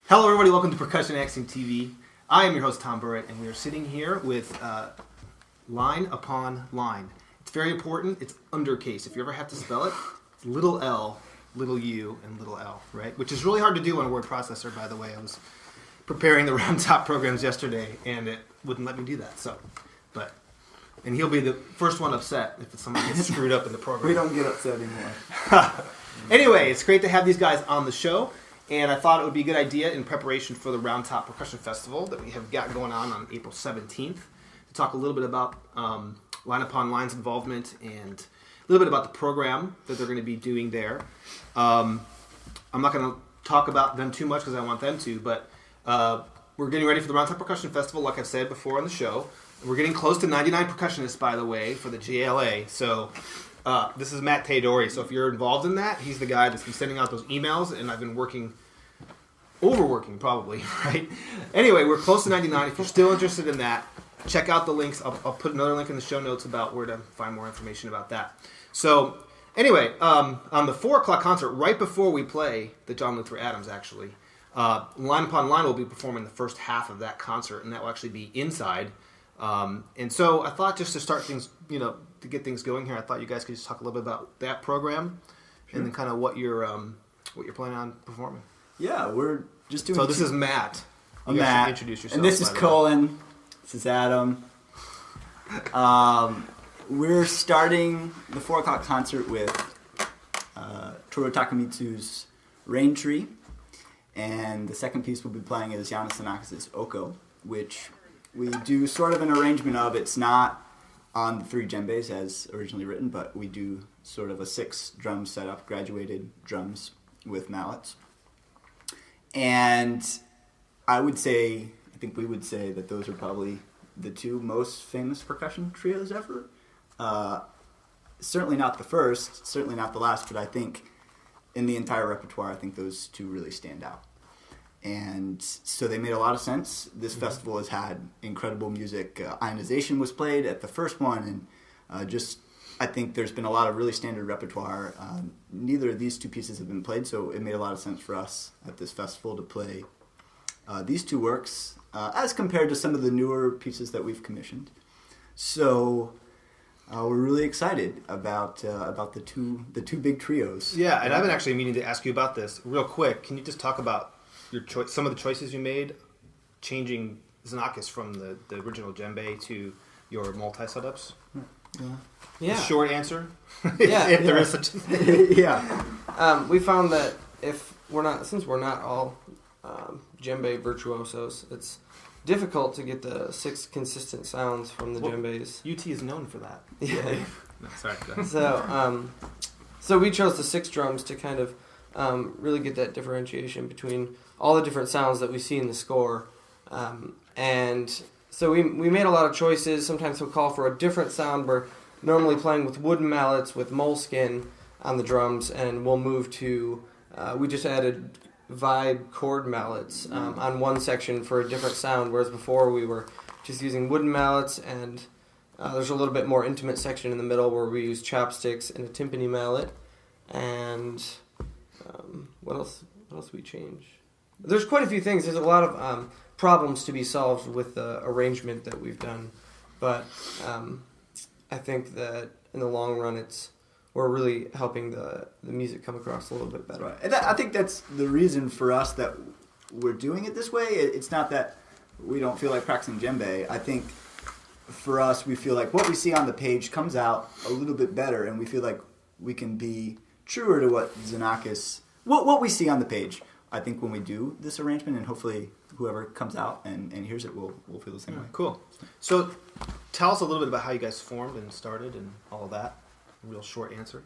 Hello everybody, welcome to Percussion Axiom TV. I am your host Tom Burritt, and we are sitting here with line upon line. It's very important, it's undercase. If you ever have to spell it, it's little L, little U, and little L, right? Which is really hard to do on a word processor, by the way. I was preparing the round top programs yesterday, and it wouldn't let me do that, and he'll be the first one upset if somebody gets screwed up in the program. We don't get upset anymore. Anyway, it's great to have these guys on the show. And I thought it would be a good idea in preparation for the Round Top Percussion Festival that we have got going on April 17th to talk a little bit about Line Upon Line's involvement and a little bit about the program that they're going to be doing there. I'm not going to talk about them too much because I want them to, but we're getting ready for the Round Top Percussion Festival, like I've said before on the show. We're getting close to 99 percussionists, by the way, for the JLA. So this is Matt Teodori. So if you're involved in that, he's the guy that's been sending out those emails, and I've been overworking probably, right? Anyway, we're close to 99. If you're still interested in that, check out the links. I'll put another link in the show notes about where to find more information about that. So anyway, on the 4 o'clock concert, right before we play the John Luther Adams, actually, Line Upon Line will be performing the first half of that concert, and that will actually be inside. And so I thought just to start things, to get things going here, I thought you guys could just talk a little bit about that program, and then kind of what you're planning on performing. Yeah, we're just doing. So this is Matt. I'm Matt. Introduce yourself. And this is Colin. This is Adam. We're starting the 4 o'clock concert with Toru Takamitsu's Rain Tree, and the second piece we'll be playing is Yannis Xenakis' Oko, which we do sort of an arrangement of. It's not on the 3 djembes as originally written, but we do sort of a 6 drum setup, graduated drums with mallets. And I think we would say that those are probably the 2 most famous percussion trios ever. Certainly not the first, certainly not the last, but I think in the entire repertoire, I think those 2 really stand out. And so they made a lot of sense. This festival has had incredible music. Ionization was played at the first one, and I think there's been a lot of really standard repertoire. Neither of these 2 pieces have been played, so it made a lot of sense for us at this festival to play these 2 works as compared to some of the newer pieces that we've commissioned. So we're really excited about the two big trios. Yeah, and I've been actually meaning to ask you about this real quick. Can you just talk about your some of the choices you made, changing Xenakis from the original djembe to your multi setups? Yeah. Short answer. Yeah. if there is such a thing. Yeah. We found that since we're not all djembe virtuosos, it's difficult to get the 6 consistent sounds from the djembes. UT is known for that. Yeah. No, sorry. Go ahead. So we chose the 6 drums to kind of really get that differentiation between all the different sounds that we see in the score. And so we made a lot of choices. Sometimes we'll call for a different sound. We're normally playing with wooden mallets with moleskin on the drums, and we'll move to, we just added vibe chord mallets on one section for a different sound, whereas before we were just using wooden mallets, and there's a little bit more intimate section in the middle where we use chopsticks and a timpani mallet. And what else we change? There's quite a few things. There's a lot of problems to be solved with the arrangement that we've done, but I think that in the long run, we're really helping the music come across a little bit better. Right. And I think that's the reason for us that we're doing it this way. It's not that we don't feel like practicing djembe. I think for us, we feel like what we see on the page comes out a little bit better, and we feel like we can be truer to what Xenakis, what we see on the page. I think when we do this arrangement, and hopefully whoever comes out and hears it will feel the same way. Cool. So tell us a little bit about how you guys formed and started and all of that. A real short answer.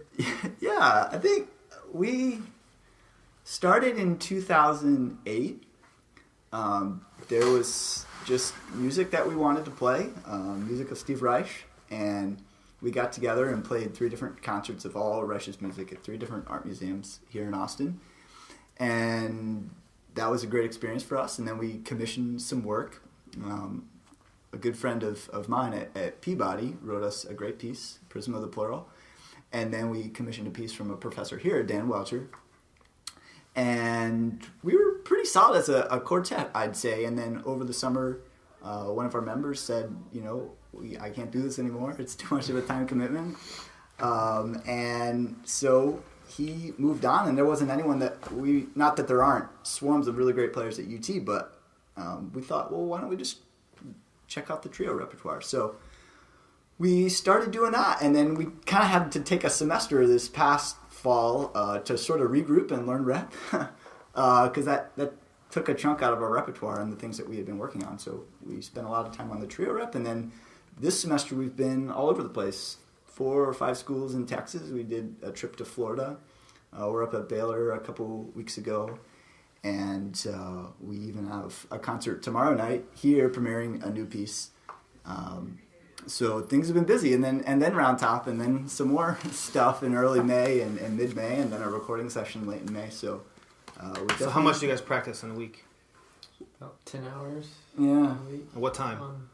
Yeah, I think we started in 2008. There was just music that we wanted to play, music of Steve Reich, and we got together and played 3 different concerts of all Reich's music at 3 different art museums here in Austin. And that was a great experience for us. And then we commissioned some work. A good friend of mine at Peabody wrote us a great piece, Prism of the Plural. And then we commissioned a piece from a professor here, Dan Welcher. And we were pretty pretty solid as a quartet, I'd say. And then over the summer, one of our members said, I can't do this anymore. It's too much of a time commitment. And so he moved on, and there wasn't anyone not that there aren't swarms of really great players at UT, but we thought, well, why don't we just check out the trio repertoire? So we started doing that, and then we kind of had to take a semester this past fall to sort of regroup and learn rep, because that took a chunk out of our repertoire and the things that we had been working on. So we spent a lot of time on the trio rep, and then this semester we've been all over the place. 4 or 5 schools in Texas. We did a trip to Florida. We're up at Baylor a couple weeks ago, and we even have a concert tomorrow night here premiering a new piece. So things have been busy, and then Round Top, and then some more stuff in early May and mid-May, and then a recording session late in May. So how much do you guys practice in a week? About 10 hours. Yeah. At what time?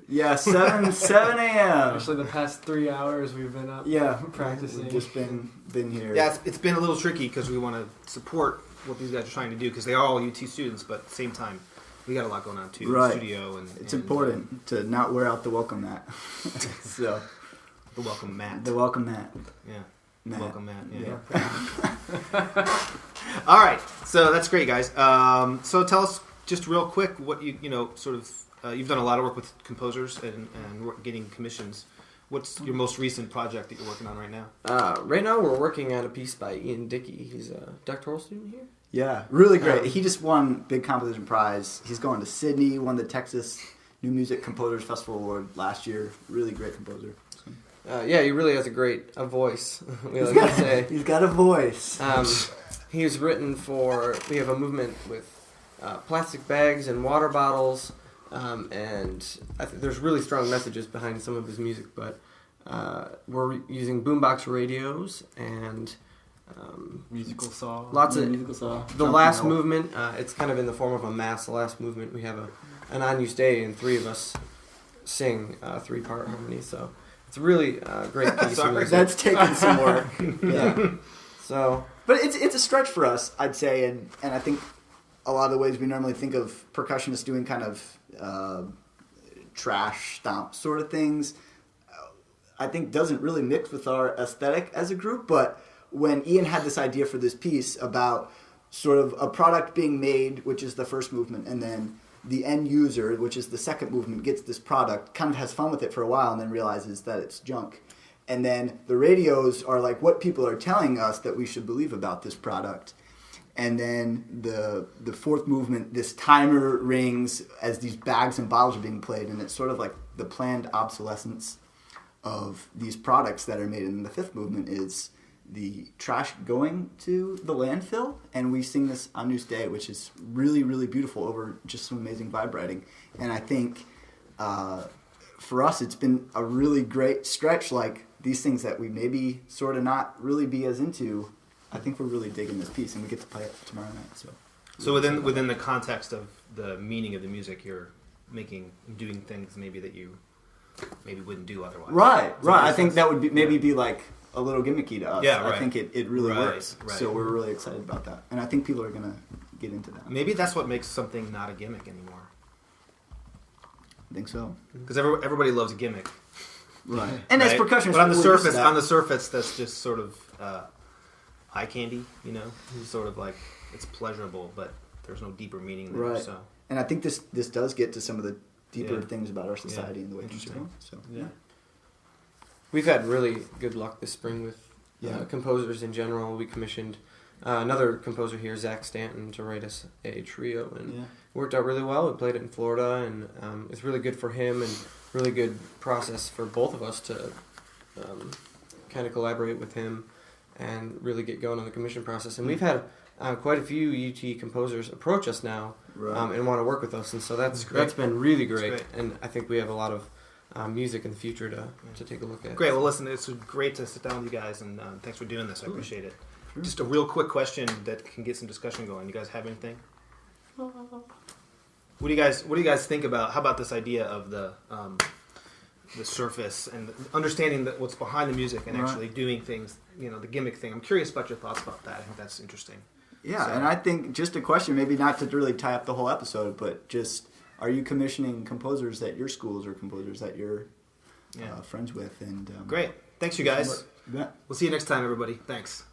Yeah, 7 a.m. Actually, the past 3 hours we've been up practicing. We've just been here. Yeah, it's been a little tricky because we want to support what these guys are trying to do because they are all UT students, but at the same time, we got a lot going on too. Right. Studio and it's important to not wear out the welcome mat. So the welcome mat. The welcome mat. Yeah. Matt. Welcome mat. Yeah. All right. So that's great, guys. So tell us just real quick what you've done a lot of work with composers and getting commissions. What's your most recent project that you're working on right now? Right now we're working on a piece by Ian Dickey. He's a doctoral student here. Yeah, really great. He just won big composition prize. He's going to Sydney, won the Texas New Music Composers Festival Award last year. Really great composer. Yeah, he really has a voice. We like to say. He's got a voice. He's written we have a movement with plastic bags and water bottles, and I think there's really strong messages behind some of his music, but we're using boombox radios and musical saw. Lots of musical saw. The last movement, it's kind of in the form of a mass. The last movement, we have an unused day, and 3 of us sing 3-part harmony. So it's a really great piece. Sorry, that's taking some work. Yeah. So, but it's a stretch for us, I'd say, and I think a lot of the ways we normally think of percussionists doing kind of trash stomp sort of things, I think doesn't really mix with our aesthetic as a group. But when Ian had this idea for this piece about sort of a product being made, which is the first movement, and then the end user, which is the second movement, gets this product, kind of has fun with it for a while, and then realizes that it's junk. And then the radios are like what people are telling us that we should believe about this product. And then the fourth movement, this timer rings as these bags and bottles are being played, and it's sort of like the planned obsolescence of these products that are made. And the fifth movement is the trash going to the landfill, and we sing this on News Day, which is really, really beautiful over just some amazing vibrating. And I think for us, it's been a really great stretch, like these things that we maybe sort of not really be as into. I think we're really digging this piece, and we get to play it tomorrow night. So within the context of the meaning of the music, you're doing things maybe that you wouldn't do otherwise. Right. I think that would be like a little gimmicky to us. Yeah, right. I think it really works. Right. So we're really excited about that, and I think people are gonna get into that. Maybe that's what makes something not a gimmick anymore. I think so. Because everybody loves a gimmick. Right. And as percussionists, but on the we're surface, that's just sort of eye candy. It's sort of like it's pleasurable, but there's no deeper meaning there. Right. So. And I think this does get to some of the deeper things about our society and the way things are going. So yeah. We've had really good luck this spring with composers in general. We commissioned another composer here, Zach Stanton, to write us a trio, and it worked out really well. We played it in Florida, and it's really good for him and really good process for both of us to kind of collaborate with him and really get going on the commission process. And we've had quite a few UT composers approach us now and want to work with us, and so that's been really great. And I think we have a lot of music in the future to take a look at. Great. Well, listen, it's great to sit down with you guys, and thanks for doing this. I appreciate it. Sure. Just a real quick question that can get some discussion going. You guys have anything? What do you guys think about? How about this idea of the surface and understanding what's behind the music and actually doing things? The gimmick thing. I'm curious about your thoughts about that. I think that's interesting. Yeah, So- and I think just a question, maybe not to really tie up the whole episode, but just, are you commissioning composers at your schools or composers that you're friends with? And Great. Thanks, you guys. Yeah. We'll see you next time, everybody. Thanks.